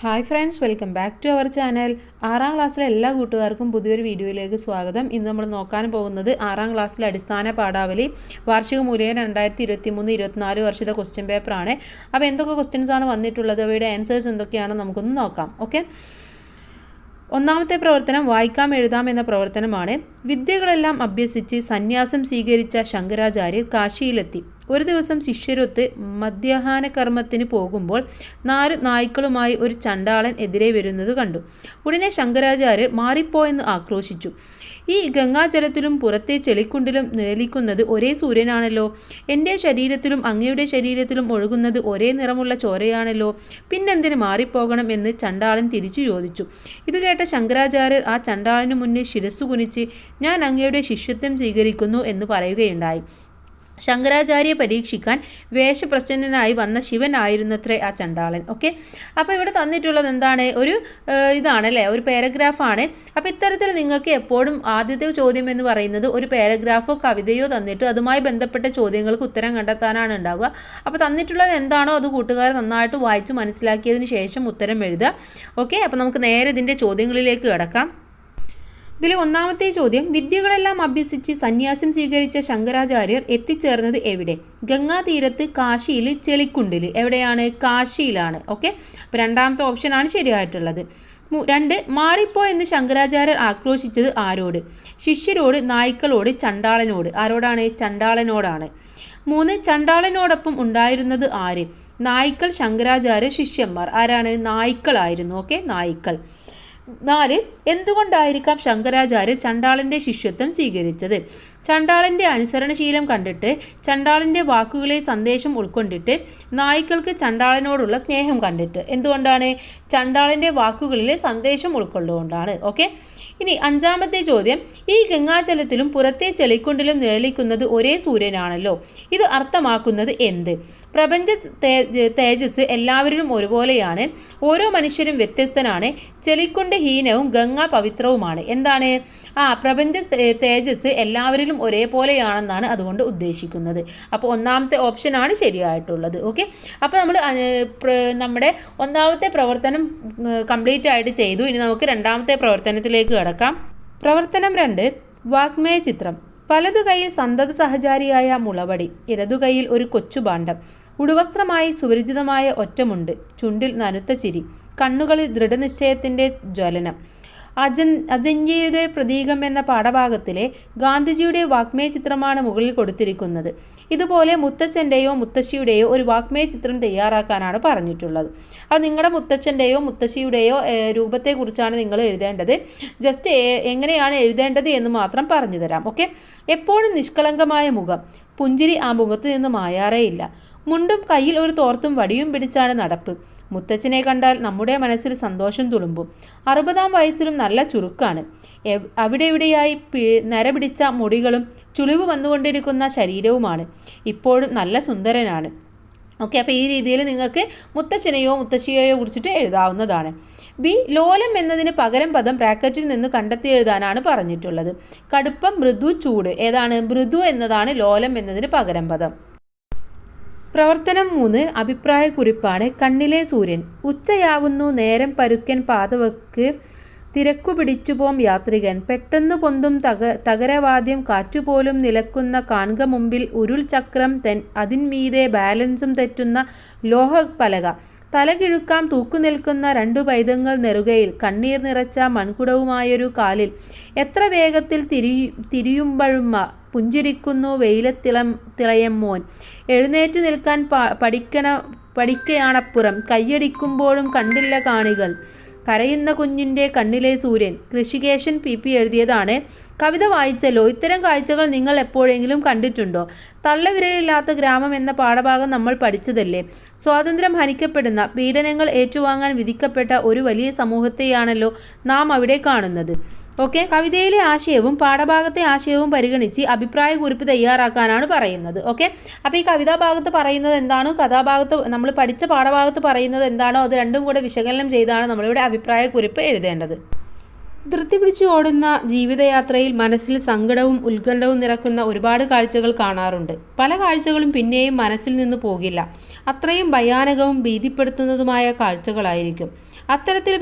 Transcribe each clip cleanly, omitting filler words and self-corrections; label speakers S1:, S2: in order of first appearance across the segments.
S1: Hi friends, welcome back to our channel. 6ാം ക്ലാസ്സിലെ എല്ലാ കൂട്ടുകാർക്കും പുതിയൊരു വീഡിയോയിലേക്ക് സ്വാഗതം. ഇന്ന് നമ്മൾ നോക്കാൻ പോകുന്നത് 6ാം ക്ലാസ്സിലെ അടിസ്ഥാന പാഠാവലി വാർഷിക മൂല്യം 2023-24 വർഷത്തെ ക്വസ്റ്റ്യൻ പേപ്പറാണ്. അപ്പോൾ എന്തൊക്കെ ക്വസ്റ്റ്യൻസ് ആണ് വന്നിട്ടുള്ളത്, അവയുടെ ആൻസേഴ്സ് എന്തൊക്കെയാണെന്ന് നമുക്കൊന്ന് നോക്കാം. ഓക്കെ, ഒന്നാമത്തെ പ്രവർത്തനം വായിക്കാം എഴുതാം എന്ന പ്രവർത്തനമാണ്. വിദ്യകളെല്ലാം അഭ്യസിച്ച് സന്യാസം സ്വീകരിച്ച ശങ്കരാചാര്യർ കാശിയിലെത്തി. ഒരു ദിവസം ശിഷ്യരൊത്ത് മധ്യാഹ്ന കർമ്മത്തിന് പോകുമ്പോൾ 4 നായ്ക്കളുമായി ഒരു ചണ്ടാളൻ എതിരെ വരുന്നത് കണ്ടു. ഉടനെ ശങ്കരാചാര്യർ മാറിപ്പോയെന്ന് ആക്രോശിച്ചു. ഈ ഗംഗാജലത്തിലും പുറത്തെ ചെളിക്കുണ്ടിലും നിഴലിക്കുന്നത് ഒരേ സൂര്യനാണല്ലോ. എൻ്റെ ശരീരത്തിലും അങ്ങയുടെ ശരീരത്തിലും ഒഴുകുന്നത് ഒരേ നിറമുള്ള ചോരയാണല്ലോ. പിന്നെന്തിന് മാറിപ്പോകണം എന്ന് ചണ്ടാളൻ തിരിച്ചു ചോദിച്ചു. ഇത് കേട്ട ശങ്കരാചാര്യർ ആ ചണ്ടാളന് മുന്നിൽ ശിരസ്സു കുനിച്ച് ഞാൻ അങ്ങയുടെ ശിഷ്യത്വം സ്വീകരിക്കുന്നു എന്ന് പറയുകയുണ്ടായി. ശങ്കരാചാര്യയെ പരീക്ഷിക്കാൻ വേഷപ്രച്ഛന്നനായി വന്ന ശിവനായിരുന്നത്രേ ആ ചണ്ടാളൻ. ഓക്കെ, അപ്പോൾ ഇവിടെ തന്നിട്ടുള്ളത് എന്താണ്, ഒരു ഇതാണല്ലേ, ഒരു പാരഗ്രാഫാണ്. അപ്പോൾ ഇത്തരത്തിൽ നിങ്ങൾക്ക് എപ്പോഴും ആദ്യത്തെ ചോദ്യം എന്ന് പറയുന്നത് ഒരു പാരഗ്രാഫോ കവിതയോ തന്നിട്ട് അതുമായി ബന്ധപ്പെട്ട ചോദ്യങ്ങൾക്ക് ഉത്തരം കണ്ടെത്താനാണ് ഉണ്ടാവുക. അപ്പോൾ തന്നിട്ടുള്ളത് എന്താണോ അത് കൂട്ടുകാർ നന്നായിട്ട് വായിച്ച് മനസ്സിലാക്കിയതിന് ശേഷം ഉത്തരം എഴുതുക. ഓക്കെ, അപ്പോൾ നമുക്ക് നേരെ ഇതിൻ്റെ ചോദ്യങ്ങളിലേക്ക് കിടക്കാം. ഇതിൽ ഒന്നാമത്തെ ചോദ്യം, വിദ്യകളെല്ലാം അഭ്യസിച്ച് സന്യാസം സ്വീകരിച്ച ശങ്കരാചാര്യർ എത്തിച്ചേർന്നത് എവിടെ? ഗംഗാതീരത്ത്, കാശിയിൽ, ചെളിക്കുണ്ടിൽ. എവിടെയാണ്? കാശിയിലാണ്. ഓക്കെ, അപ്പോൾ രണ്ടാമത്തെ ഓപ്ഷനാണ് ശരിയായിട്ടുള്ളത്. 2, മാറിപ്പോ എന്ന് ശങ്കരാചാര്യർ ആക്രോശിച്ചത് ആരോട്? ശിഷ്യരോട്, നായ്ക്കളോട്, ചണ്ടാളനോട്. ആരോടാണ്? ചണ്ടാളനോടാണ്. 3, ചണ്ടാളനോടൊപ്പം ഉണ്ടായിരുന്നത് ആര്? നായ്ക്കൾ, ശങ്കരാചാര്യ ശിഷ്യന്മാർ. ആരാണ്? നായ്ക്കളായിരുന്നു. ഓക്കെ, നായ്ക്കൾ. 4, എന്തുകൊണ്ടായിരിക്കാം ശങ്കരാചാര്യർ ചണ്ടാളൻ്റെ ശിഷ്യത്വം സ്വീകരിച്ചത്? ചണ്ടാളൻ്റെ അനുസരണശീലം കണ്ടിട്ട്, ചണ്ടാളൻ്റെ വാക്കുകളെ സന്ദേശം ഉൾക്കൊണ്ടിട്ട്, നായ്ക്കൾക്ക് ചണ്ടാളനോടുള്ള സ്നേഹം കണ്ടിട്ട്. എന്തുകൊണ്ടാണ്? ചണ്ടാളൻ്റെ വാക്കുകളിലെ സന്ദേശം ഉൾക്കൊണ്ടുകൊണ്ടാണ്. ഓക്കെ, ഇനി 5ാമത്തെ ചോദ്യം, ഈ ഗംഗാജലത്തിലും പുറത്തെ ചെളിക്കുണ്ടിലും നിഴലിക്കുന്നത് ഒരേ സൂര്യനാണല്ലോ. ഇത് അർത്ഥമാക്കുന്നത് എന്ത്? പ്രപഞ്ച തേജസ് എല്ലാവരിലും ഒരുപോലെയാണ്. ഓരോ മനുഷ്യരും വ്യത്യസ്തനാണ്. ചെളിക്കുണ്ട് ഹീനവും ഗംഗ പവിത്രവുമാണ്. എന്താണ്? പ്രപഞ്ച തേജസ് എല്ലാവരിലും ഒരേപോലെയാണെന്നാണ് അതുകൊണ്ട് ഉദ്ദേശിക്കുന്നത്. അപ്പോൾ 1ാമത്തെ ഓപ്ഷനാണ് ശരിയായിട്ടുള്ളത്. ഓക്കെ, അപ്പോൾ നമ്മൾ നമ്മുടെ 1ാമത്തെ പ്രവർത്തനം കംപ്ലീറ്റ് ആയിട്ട് ചെയ്തു. ഇനി നമുക്ക് 2ാമത്തെ പ്രവർത്തനത്തിലേക്ക് കിടക്കാം. പ്രവർത്തനം 2, വാഗ്മയ ചിത്രം. വലതു കൈയിൽ സന്തത സഹചാരിയായ മുളവടി, ഇടതു കൈയിൽ ഒരു കൊച്ചുഭാണ്ഡം. ഉടുവസ്ത്രമായി സുപരിചിതമായ ഒറ്റമുണ്ട്, ചുണ്ടിൽ നനുത്ത ചിരി, കണ്ണുകളിൽ ദൃഢനിശ്ചയത്തിൻ്റെ ജ്വലനം. അജന്യയുടെ പ്രതീകം എന്ന പാഠഭാഗത്തിലെ ഗാന്ധിജിയുടെ വാഗ്മയ ചിത്രമാണ് മുകളിൽ കൊടുത്തിരിക്കുന്നത്. ഇതുപോലെ മുത്തച്ഛൻ്റെയോ മുത്തശ്ശിയുടെയോ ഒരു വാഗ്മയ ചിത്രം തയ്യാറാക്കാനാണ് പറഞ്ഞിട്ടുള്ളത്. അത് നിങ്ങളുടെ മുത്തച്ഛൻ്റെയോ മുത്തശ്ശിയുടെയോ രൂപത്തെക്കുറിച്ചാണ് നിങ്ങൾ എഴുതേണ്ടത്. ജസ്റ്റ് എങ്ങനെയാണ് എഴുതേണ്ടത് എന്ന് മാത്രം പറഞ്ഞു തരാം. ഓക്കെ, എപ്പോഴും നിഷ്കളങ്കമായ മുഖം, പുഞ്ചിരി ആ മുഖത്ത് നിന്ന് മായാറേയില്ല. മുണ്ടും കയ്യിൽ ഒരു തോർത്തും വടിയും പിടിച്ചാണ് നടപ്പ്. മുത്തച്ഛനെ കണ്ടാൽ നമ്മുടെ മനസ്സിൽ സന്തോഷം തുളുമ്പും. 60ാം വയസ്സിലും നല്ല ചുരുക്കാണ്. അവിടെ ഇവിടെയായി നരപിടിച്ച മുടികളും ചുളിവ് വന്നുകൊണ്ടിരിക്കുന്ന ശരീരവുമാണ്. ഇപ്പോഴും നല്ല സുന്ദരനാണ്. ഓക്കെ, അപ്പോൾ ഈ രീതിയിൽ നിങ്ങൾക്ക് മുത്തച്ഛനെയോ മുത്തശ്ശിയെയോ കുറിച്ചിട്ട് എഴുതാവുന്നതാണ്. ബി, ലോലം എന്നതിന് പകരം പദം ബ്രാക്കറ്റിൽ നിന്ന് കണ്ടെത്തി എഴുതാനാണ് പറഞ്ഞിട്ടുള്ളത്. കടുപ്പം, മൃദു, ചൂട്. ഏതാണ്? മൃദു എന്നതാണ് ലോലം എന്നതിന് പകരം പദം. പ്രവർത്തനം 3, അഭിപ്രായക്കുറിപ്പാണ്. കണ്ണിലെ സൂര്യൻ. ഉച്ചയാവുന്നു, നേരം പരുക്കൻ പാതവക്ക്, തിരക്കു പിടിച്ചുപോം യാത്രികൻ. പെട്ടെന്നു പൊന്തും തകരവാദ്യം, കാറ്റുപോലും നിലക്കുന്ന കാൺക മുമ്പിൽ ഉരുൾ ചക്രം, അതിന്മീതെ ബാലൻസും തെറ്റുന്ന ലോഹപ്പലക. തലകിഴുക്കാം തൂക്കുനിൽക്കുന്ന 2 പൈതങ്ങൾ നെറുകയിൽ, കണ്ണീർ നിറച്ച മൺകുടവുമായൊരു കാലിൽ. എത്ര വേഗത്തിൽ തിരിയുമ്പഴുമ്മ പുഞ്ചിരിക്കുന്നു വെയിലത്തിളയം മോൻ. എഴുന്നേറ്റ് നിൽക്കാൻ പഠിക്കയാണപ്പുറം, കയ്യടിക്കുമ്പോഴും കണ്ടില്ല കാണികൾ. കരയുന്ന കുഞ്ഞിൻ്റെ കണ്ണിലെ സൂര്യൻ. ഋഷികേശൻ PP എഴുതിയതാണ്. കവിത വായിച്ചല്ലോ. ഇത്തരം കാഴ്ചകൾ നിങ്ങൾ എപ്പോഴെങ്കിലും കണ്ടിട്ടുണ്ടോ? തള്ളവിരലില്ലാത്ത ഗ്രാമം എന്ന പാഠഭാഗം നമ്മൾ പഠിച്ചതല്ലേ. സ്വാതന്ത്ര്യം ഹനിക്കപ്പെടുന്ന, പീഡനങ്ങൾ ഏറ്റുവാങ്ങാൻ വിധിക്കപ്പെട്ട ഒരു വലിയ സമൂഹത്തെയാണല്ലോ നാം അവിടെ കാണുന്നത്. ഓക്കെ, കവിതയിലെ ആശയവും പാഠഭാഗത്തെ ആശയവും പരിഗണിച്ച് അഭിപ്രായക്കുറിപ്പ് തയ്യാറാക്കാനാണ് പറയുന്നത്. ഓക്കെ, അപ്പോൾ ഈ കവിതാഭാഗത്ത് പറയുന്നത് എന്താണോ, കഥാഭാഗത്ത് നമ്മൾ പഠിച്ച പാഠഭാഗത്ത് പറയുന്നത് എന്താണോ, അത് രണ്ടും കൂടെ വിശകലനം ചെയ്താണ് നമ്മളിവിടെ അഭിപ്രായക്കുറിപ്പ് എഴുതേണ്ടത്. ധൃതി പിടിച്ചു ഓടുന്ന ജീവിതയാത്രയിൽ മനസ്സിൽ സങ്കടവും ഉത്കണ്ഠവും നിറക്കുന്ന ഒരുപാട് കാഴ്ചകൾ കാണാറുണ്ട്. പല കാഴ്ചകളും പിന്നെയും മനസ്സിൽ നിന്ന് പോകില്ല. അത്രയും ഭയാനകവും ഭീതിപ്പെടുത്തുന്നതുമായ കാഴ്ചകളായിരിക്കും. അത്തരത്തിൽ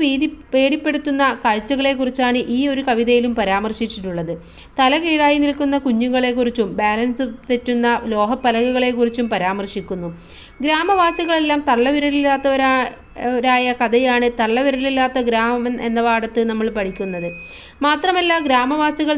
S1: പേടിപ്പെടുത്തുന്ന കാഴ്ചകളെക്കുറിച്ചാണ് ഈ ഒരു കവിതയിലും പരാമർശിച്ചിട്ടുള്ളത്. തല കീഴായി നിൽക്കുന്ന കുഞ്ഞുങ്ങളെക്കുറിച്ചും ബാലൻസ് തെറ്റുന്ന ലോഹപ്പലകകളെക്കുറിച്ചും പരാമർശിക്കുന്നു. ഗ്രാമവാസികളെല്ലാം തള്ളവിരലില്ലാത്തവരായ കഥയാണ് തള്ളവിരലില്ലാത്ത ഗ്രാമം എന്ന പാഠത്ത് നമ്മൾ പഠിക്കുന്നത്. മാത്രമല്ല ഗ്രാമവാസികൾ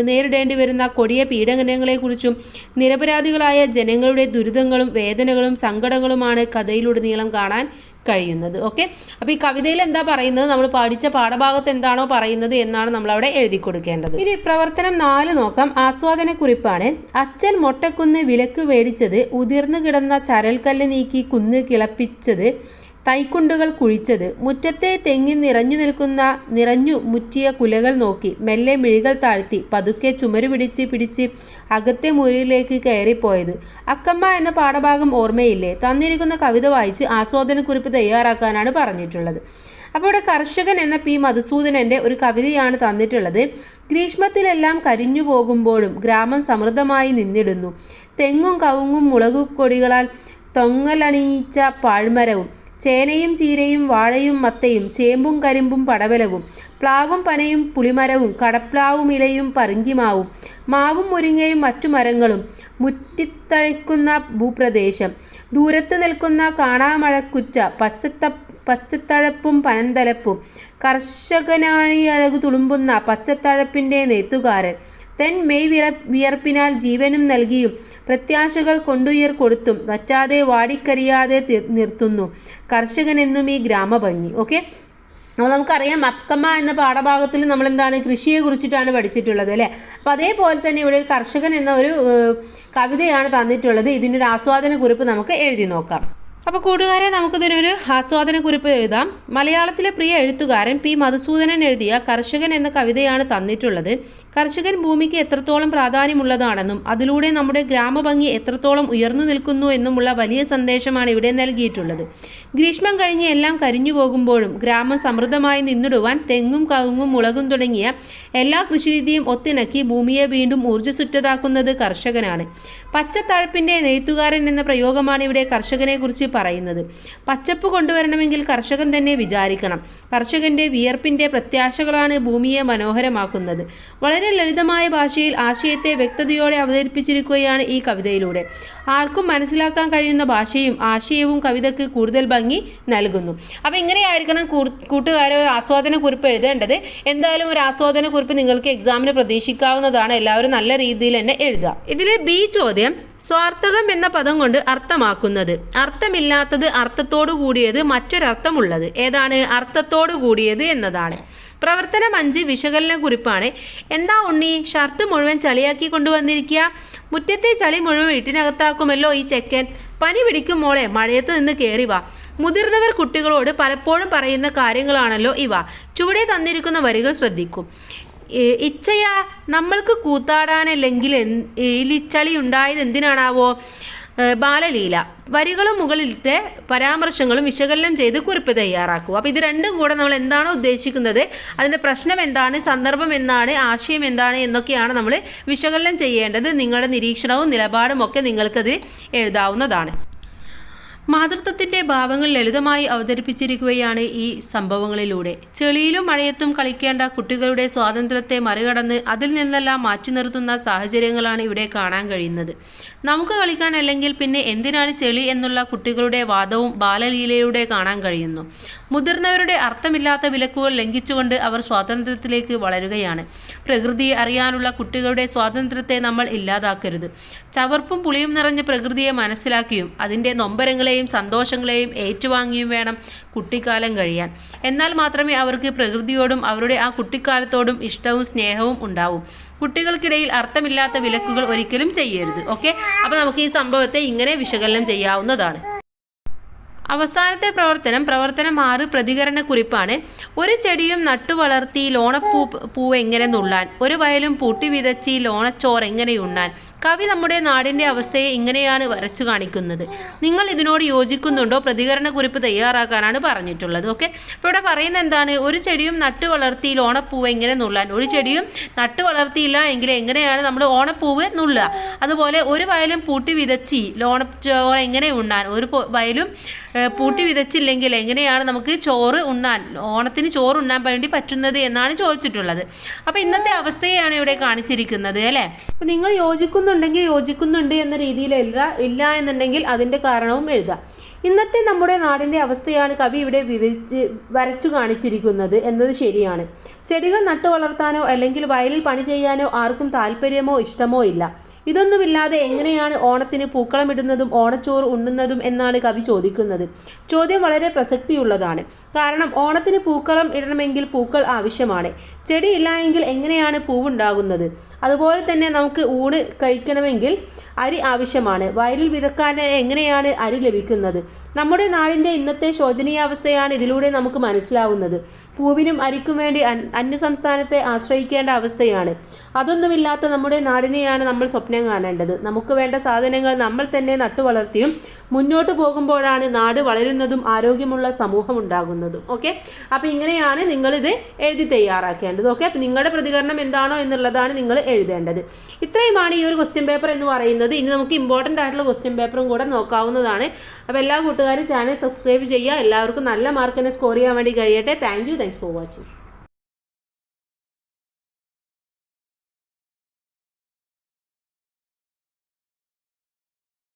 S1: നേരിടേണ്ടി വരുന്ന കൊടിയ പീഡനങ്ങളെക്കുറിച്ചും നിരപരാധികളായ ജനങ്ങളുടെ ദുരിതങ്ങളും വേദനകളും സങ്കടങ്ങളുമാണ് കഥയിലുടനീളം കാണാൻ കഴിയുന്നത്. ഓക്കെ, അപ്പോൾ ഈ കവിതയിൽ എന്താ പറയുന്നത്, നമ്മൾ പഠിച്ച പാഠഭാഗത്ത് എന്താണോ പറയുന്നത് എന്നാണ് നമ്മളവിടെ എഴുതി കൊടുക്കേണ്ടത്. ഇനി പ്രവർത്തനം 4 നോക്കാം. ആസ്വാദനക്കുറിപ്പാണ്. അച്ഛൻ മൊട്ടക്കുന്ന് വിലക്ക് മേടിച്ചത്, ഉതിർന്നു കിടന്ന ചരൽക്കല്ല് നീക്കി കുന്ന് കിളപ്പിച്ചത്, തൈക്കുണ്ടുകൾ കുഴിച്ചത്, മുറ്റത്തെ തെങ്ങിൽ നിറഞ്ഞു മുറ്റിയ കുലകൾ നോക്കി മെല്ലെ മിഴികൾ താഴ്ത്തി പതുക്കെ ചുമരു പിടിച്ച് അകത്തെ മുറിയിലേക്ക് കയറിപ്പോയത്. അക്കമ്മ എന്ന പാഠഭാഗം ഓർമ്മയില്ലേ? തന്നിരിക്കുന്ന കവിത വായിച്ച് ആസ്വാദനക്കുറിപ്പ് തയ്യാറാക്കാനാണ് പറഞ്ഞിട്ടുള്ളത്. അപ്പോൾ ഇവിടെ കർഷകൻ എന്ന പി മധുസൂദനൻ്റെ ഒരു കവിതയാണ് തന്നിട്ടുള്ളത്. ഗ്രീഷ്മത്തിലെല്ലാം കരിഞ്ഞു പോകുമ്പോഴും ഗ്രാമം സമൃദ്ധമായി നിന്നിടുന്നു. തെങ്ങും കവുങ്ങും മുളകുകൊടികളാൽ തൊങ്ങലണിയിച്ച പാഴ്മരവും ചേനയും ചീരയും വാഴയും മത്തയും ചേമ്പും കരിമ്പും പടവലവും പ്ലാവും പനയും പുളിമരവും കടപ്ലാവുമിലയും പറിങ്കിമാവും മാവും മുരിങ്ങയും മറ്റു മരങ്ങളും മുറ്റിത്തഴിക്കുന്ന ഭൂപ്രദേശം, ദൂരത്ത് നിൽക്കുന്ന കാണാമഴക്കുറ്റ പച്ചത്തഴപ്പും പനന്തലപ്പും, കർഷകനാഴി അഴകു തുളുമ്പുന്ന പച്ചത്തഴപ്പിൻ്റെ നെയ്ത്തുകാരൻ, തെൻ മെയ് വിയർപ്പിനാൽ ജീവനും നൽകിയും പ്രത്യാശകൾ കൊണ്ടുയർ കൊടുത്തും വറ്റാതെ വാടിക്കരിയാതെ നിർത്തുന്നു കർഷകനെന്നും ഈ ഗ്രാമഭംഗി. ഓക്കെ, അപ്പോൾ നമുക്കറിയാം അക്കമ്മ എന്ന പാഠഭാഗത്തിൽ നമ്മളെന്താണ് കൃഷിയെ കുറിച്ചിട്ടാണ് പഠിച്ചിട്ടുള്ളത് അല്ലേ. അപ്പോൾ അതേപോലെ തന്നെ ഇവിടെ കർഷകൻ എന്ന ഒരു കവിതയാണ് തന്നിട്ടുള്ളത്. ഇതിനൊരു ആസ്വാദനക്കുറിപ്പ് നമുക്ക് എഴുതി നോക്കാം. അപ്പോൾ കൂട്ടുകാരെ, നമുക്കിതിനൊരു ആസ്വാദനക്കുറിപ്പ് എഴുതാം. മലയാളത്തിലെ പ്രിയ എഴുത്തുകാരൻ പി മധുസൂദനൻ എഴുതിയ കർഷകൻ എന്ന കവിതയാണ് തന്നിട്ടുള്ളത്. കർഷകൻ ഭൂമിക്ക് എത്രത്തോളം പ്രാധാന്യമുള്ളതാണെന്നും അതിലൂടെ നമ്മുടെ ഗ്രാമഭംഗി എത്രത്തോളം ഉയർന്നു നിൽക്കുന്നു എന്നുമുള്ള വലിയ സന്ദേശമാണ് ഇവിടെ നൽകിയിട്ടുള്ളത്. ഗ്രീഷ്മം കഴിഞ്ഞ് എല്ലാം കരിഞ്ഞു പോകുമ്പോഴും ഗ്രാമം സമൃദ്ധമായി നിന്നിടുവാൻ തെങ്ങും കവുങ്ങും മുളകും തുടങ്ങിയ എല്ലാ കൃഷിരീതിയും ഒത്തിണക്കി ഭൂമിയെ വീണ്ടും ഊർജ്ജസ്വറ്റതാക്കുന്നത് കർഷകനാണ്. പച്ചത്തഴപ്പിൻ്റെ നെയ്ത്തുകാരൻ എന്ന പ്രയോഗമാണ് ഇവിടെ കർഷകനെ കുറിച്ച് പറയുന്നത്. പച്ചപ്പ് കൊണ്ടുവരണമെങ്കിൽ കർഷകൻ തന്നെ വിചാരിക്കണം. കർഷകൻ്റെ വിയർപ്പിൻ്റെ പ്രത്യാശകളാണ് ഭൂമിയെ മനോഹരമാക്കുന്നത്. വളരെ ലളിതമായ ഭാഷയിൽ ആശയത്തെ വ്യക്തതയോടെ അവതരിപ്പിച്ചിരിക്കുകയാണ് ഈ കവിതയിലൂടെ. ആർക്കും മനസ്സിലാക്കാൻ കഴിയുന്ന ഭാഷയും ആശയവും കവിതയ്ക്ക് കൂടുതൽ ഭംഗി നൽകുന്നു. അപ്പോൾ ഇങ്ങനെയായിരിക്കണം കൂട്ടുകാരെ ഒരു ആസ്വാദനക്കുറിപ്പ് എഴുതേണ്ടത്. എന്തായാലും ഒരു ആസ്വാദനക്കുറിപ്പ് നിങ്ങൾക്ക് എക്സാമിന് പ്രതീക്ഷിക്കാവുന്നതാണ്. എല്ലാവരും നല്ല രീതിയിൽ തന്നെ എഴുതുക. ഇതിലെ ബി ചോദ്യം, സ്വാർത്ഥകം എന്ന പദം കൊണ്ട് അർത്ഥമാക്കുന്നത്. അർത്ഥമില്ലാത്തത്, അർത്ഥത്തോടു കൂടിയത്, മറ്റൊരർത്ഥമുള്ളത്. ഏതാണ്? അർത്ഥത്തോടു കൂടിയത് എന്നതാണ്. പ്രവർത്തനം 5 വിശകലന കുറിപ്പാണ്. എന്താ ഉണ്ണി ഷർട്ട് മുഴുവൻ ചളിയാക്കി കൊണ്ടുവന്നിരിക്കുക? മുറ്റത്തെ ചളി മുഴുവൻ വീട്ടിനകത്താക്കുമല്ലോ ഈ ചെക്കൻ. പനി പിടിക്കും മോളെ, മഴയത്ത് നിന്ന് കയറി വാ. മുതിർന്നവർ കുട്ടികളോട് പലപ്പോഴും പറയുന്ന കാര്യങ്ങളാണല്ലോ ഇവ. ചുവടെ തന്നിരിക്കുന്ന വരികൾ ശ്രദ്ധിക്കും. ഇച്ഛയാ, നമ്മൾക്ക് കൂത്താടാനല്ലെങ്കിൽ എലിച്ചളി ഉണ്ടായത് എന്തിനാണാവോ? ബാലലീല. വരികളും മുകളിലത്തെ പരാമർശങ്ങളും വിശകലനം ചെയ്ത് കുറിപ്പ് തയ്യാറാക്കുക. അപ്പോൾ ഇത് രണ്ടും കൂടെ നമ്മൾ എന്താണോ ഉദ്ദേശിക്കുന്നത്, അതിൻ്റെ പ്രശ്നം എന്താണ്, സന്ദർഭം എന്താണ്, ആശയം എന്താണ് എന്നൊക്കെയാണ് നമ്മൾ വിശകലനം ചെയ്യേണ്ടത്. നിങ്ങളുടെ നിരീക്ഷണവും നിലപാടും ഒക്കെ നിങ്ങൾക്കത് എഴുതാവുന്നതാണ്. മാതൃത്വത്തിൻ്റെ ഭാവങ്ങൾ ലളിതമായി അവതരിപ്പിച്ചിരിക്കുകയാണ് ഈ സംഭവങ്ങളിലൂടെ. ചെളിയിലും മഴയത്തും കളിക്കേണ്ട കുട്ടികളുടെ സ്വാതന്ത്ര്യത്തെ മറികടന്ന് അതിൽ നിന്നെല്ലാം മാറ്റി നിർത്തുന്ന സാഹചര്യങ്ങളാണ് ഇവിടെ കാണാൻ കഴിയുന്നത്. നമുക്ക് കളിക്കാൻ അല്ലെങ്കിൽ പിന്നെ എന്തിനാണ് ചെളി എന്നുള്ള കുട്ടികളുടെ വാദവും ബാലലീലയുടെ കാണാൻ കഴിയുന്നു. മുതിർന്നവരുടെ അർത്ഥമില്ലാത്ത വിലക്കുകൾ ലംഘിച്ചുകൊണ്ട് അവർ സ്വാതന്ത്ര്യത്തിലേക്ക് വളരുകയാണ്. പ്രകൃതിയെ അറിയാനുള്ള കുട്ടികളുടെ സ്വാതന്ത്ര്യത്തെ നമ്മൾ ഇല്ലാതാക്കരുത്. ചവർപ്പും പുളിയും നിറഞ്ഞ പ്രകൃതിയെ മനസ്സിലാക്കിയും അതിൻ്റെ നൊമ്പരങ്ങളെയും സന്തോഷങ്ങളെയും ഏറ്റുവാങ്ങിയും വേണം കുട്ടിക്കാലം കഴിയാൻ. എന്നാൽ മാത്രമേ അവർക്ക് പ്രകൃതിയോടും അവരുടെ ആ കുട്ടിക്കാലത്തോടും ഇഷ്ടവും സ്നേഹവും ഉണ്ടാവും. കുട്ടികൾക്കിടയിൽ അർത്ഥമില്ലാത്ത വിലക്കുകൾ ഒരിക്കലും ചെയ്യരുത്. ഓക്കെ, അപ്പോൾ നമുക്ക് ഈ സംഭവത്തെ ഇങ്ങനെ വിശകലനം ചെയ്യാവുന്നതാണ്. അവസാനത്തെ പ്രവർത്തനം 6 പ്രതികരണക്കുറിപ്പാണ്. ഒരു ചെടിയും നട്ടു വളർത്തി ലോണപ്പൂവ് എങ്ങനെ നുള്ളാൻ, ഒരു വയലും പൂട്ടി വിതച്ചി ലോണച്ചോറ് എങ്ങനെ ഉണ്ണാൻ, കവി നമ്മുടെ നാടിൻ്റെ അവസ്ഥയെ ഇങ്ങനെയാണ് വരച്ചു കാണിക്കുന്നത്. നിങ്ങൾ ഇതിനോട് യോജിക്കുന്നുണ്ടോ? പ്രതികരണക്കുറിപ്പ് തയ്യാറാക്കാനാണ് പറഞ്ഞിട്ടുള്ളത്. ഓക്കെ, അപ്പോൾ ഇവിടെ പറയുന്നത് എന്താണ്? ഒരു ചെടിയും നട്ടു വളർത്തിയിൽ ഓണപ്പൂവ് എങ്ങനെ നുള്ളാൻ. ഒരു ചെടിയും നട്ടു വളർത്തിയില്ല എങ്കിൽ എങ്ങനെയാണ് നമ്മൾ ഓണപ്പൂവ് നുള്ളുക? അതുപോലെ ഒരു വയലും പൂട്ടി വിതച്ചി ഓണച്ചോറ് എങ്ങനെ ഉണ്ണാൻ. ഒരു വയലും പൂട്ടി വിതച്ചില്ലെങ്കിൽ എങ്ങനെയാണ് നമുക്ക് ചോറ് ഉണ്ണാൻ, ഓണത്തിന് ചോറ് ഉണ്ണാൻ വേണ്ടി പറ്റുന്നത് എന്നാണ് ചോദിച്ചിട്ടുള്ളത്. അപ്പോൾ ഇന്നത്തെ അവസ്ഥയാണ് ഇവിടെ കാണിച്ചിരിക്കുന്നത് അല്ലേ. അപ്പോൾ നിങ്ങൾ യോജിക്കുന്നുണ്ടെങ്കിൽ യോജിക്കുന്നുണ്ട് എന്ന രീതിയിൽ ഇല്ല എന്നുണ്ടെങ്കിൽ അതിൻ്റെ കാരണവും എഴുതാം. ഇന്നത്തെ നമ്മുടെ നാടിൻ്റെ അവസ്ഥയാണ് കവി ഇവിടെ വരച്ചു കാണിച്ചിരിക്കുന്നത് എന്നത് ശരിയാണ്. ചെടികൾ നട്ടു വളർത്താനോ അല്ലെങ്കിൽ വയലിൽ പണി ചെയ്യാനോ ആർക്കും താല്പര്യമോ ഇഷ്ടമോ ഇല്ല. ഇതൊന്നുമില്ലാതെ എങ്ങനെയാണ് ഓണത്തിന് പൂക്കളമിടുന്നതും ഓണച്ചോറ് ഉണ്ണുന്നതും എന്നാണ് കവി ചോദിക്കുന്നത്. ചോദ്യം വളരെ പ്രസക്തിയുള്ളതാണ്. കാരണം ഓണത്തിന് പൂക്കളം ഇടണമെങ്കിൽ പൂക്കൾ ആവശ്യമാണ്. ചെടി ഇല്ല എങ്കിൽ എങ്ങനെയാണ് പൂവുണ്ടാകുന്നത്? അതുപോലെ തന്നെ നമുക്ക് ഊണ് കഴിക്കണമെങ്കിൽ അരി ആവശ്യമാണ്. വയലിൽ വിതക്കാൻ എങ്ങനെയാണ് അരി ലഭിക്കുന്നത്? നമ്മുടെ നാടിൻ്റെ ഇന്നത്തെ ശോചനീയാവസ്ഥയാണ് ഇതിലൂടെ നമുക്ക് മനസ്സിലാവുന്നത്. പൂവിനും അരിക്കും വേണ്ടി അന്യസംസ്ഥാനത്തെ ആശ്രയിക്കേണ്ട അവസ്ഥയാണ്. അതൊന്നുമില്ലാത്ത നമ്മുടെ നാടിനെയാണ് നമ്മൾ സ്വപ്നം കാണേണ്ടത്. നമുക്ക് വേണ്ട സാധനങ്ങൾ നമ്മൾ തന്നെ നട്ടുവളർത്തിയും മുന്നോട്ട് പോകുമ്പോഴാണ് നാട് വളരുന്നതും ആരോഗ്യമുള്ള സമൂഹം ഉണ്ടാകുന്നതും. ഓക്കെ, അപ്പോൾ ഇങ്ങനെയാണ് നിങ്ങളിത് എഴുതി തയ്യാറാക്കേണ്ടത്. ഓക്കെ, അപ്പോൾ നിങ്ങളുടെ പ്രതികരണം എന്താണോ എന്നുള്ളതാണ് നിങ്ങൾ എഴുതേണ്ടത്. ഇത്രയുമാണ് ഈ ഒരു ക്വസ്റ്റ്യൻ പേപ്പർ എന്ന് പറയുന്നത്. ഇനി നമുക്ക് ഇമ്പോർട്ടൻ്റ് ആയിട്ടുള്ള ക്വസ്റ്റ്യൻ പേപ്പറും കൂടെ നോക്കാവുന്നതാണ്. അപ്പോൾ എല്ലാ കൂട്ടുകാരും ചാനൽ സബ്സ്ക്രൈബ് ചെയ്യുക. എല്ലാവർക്കും നല്ല മാർക്ക് തന്നെ സ്കോർ ചെയ്യാൻ വേണ്ടി കഴിയട്ടെ. Thanks for watching.